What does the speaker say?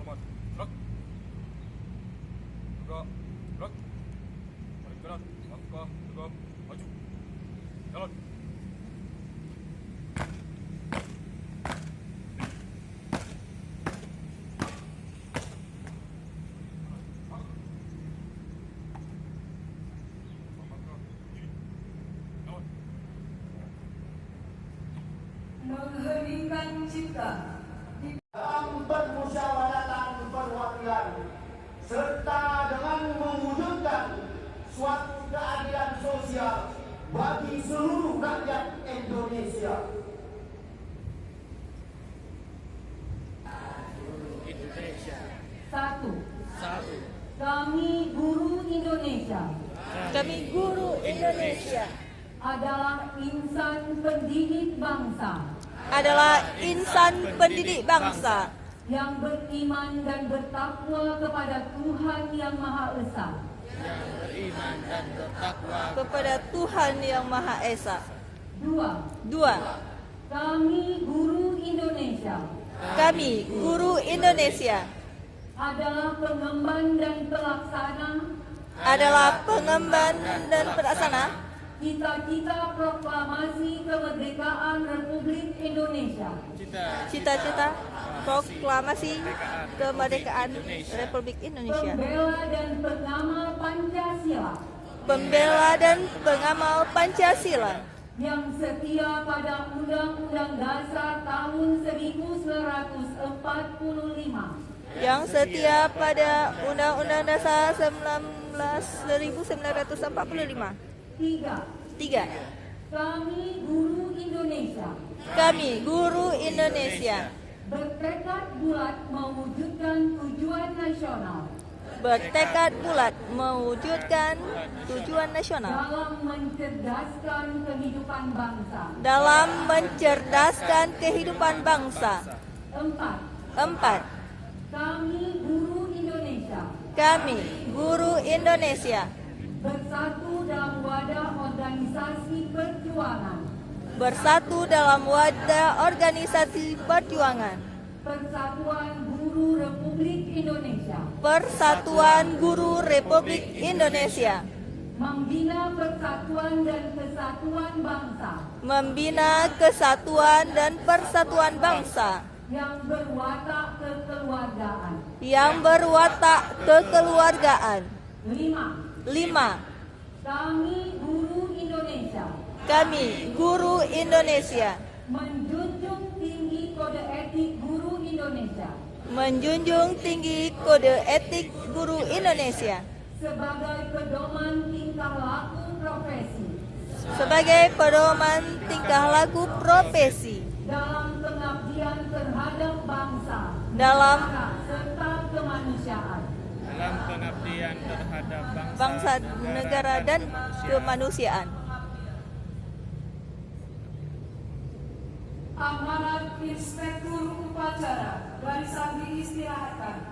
Aman. Gerak. Tegak. Gerak. Balik kanan. Langkah. Tegak. Maju. Jalan. Mengheningkan cipta dalam permusyawaratan perwakilan serta dengan mewujudkan suatu keadilan sosial bagi seluruh rakyat Indonesia. Satu. Kami guru Indonesia Kami guru Indonesia adalah insan pendidik bangsa adalah insan pendidik bangsa yang beriman dan bertakwa kepada Tuhan Yang Maha Esa. beriman dan bertakwa kepada Tuhan Yang Maha Esa. Dua. Kami guru Indonesia Kami guru Indonesia adalah pengemban dan pelaksana adalah pengemban dan pelaksana cita-cita proklamasi kemerdekaan Republik Indonesia. cita-cita proklamasi kemerdekaan Republik Indonesia. Pembela dan pengamal Pancasila Pembela dan pengamal Pancasila yang setia pada Undang-Undang Dasar tahun 1945. yang setia pada Undang-Undang Dasar 1945. Tiga. Kami guru Indonesia Kami guru Indonesia bertekad bulat mewujudkan tujuan nasional bertekad bulat mewujudkan tujuan nasional dalam mencerdaskan kehidupan bangsa. dalam mencerdaskan kehidupan bangsa. Empat. 4. Kami guru Indonesia Kami guru Indonesia bersatu dalam wadah organisasi perjuangan bersatu dalam wadah organisasi perjuangan Persatuan Guru Republik Indonesia, Persatuan Guru Republik Indonesia, membina persatuan dan kesatuan bangsa membina kesatuan dan persatuan bangsa yang berwatak kekeluargaan. yang berwatak kekeluargaan. 5. 5. Kami guru Indonesia Kami guru Indonesia menjunjung tinggi kode etik guru Indonesia menjunjung tinggi kode etik guru Indonesia sebagai pedoman tingkah laku profesi sebagai pedoman tingkah laku profesi dalam pengabdian terhadap bangsa, dalam negara, serta kemanusiaan. dalam pengabdian terhadap bangsa, negara, dan kemanusiaan. Amanat Inspektur Upacara Barisan diistirahatkan.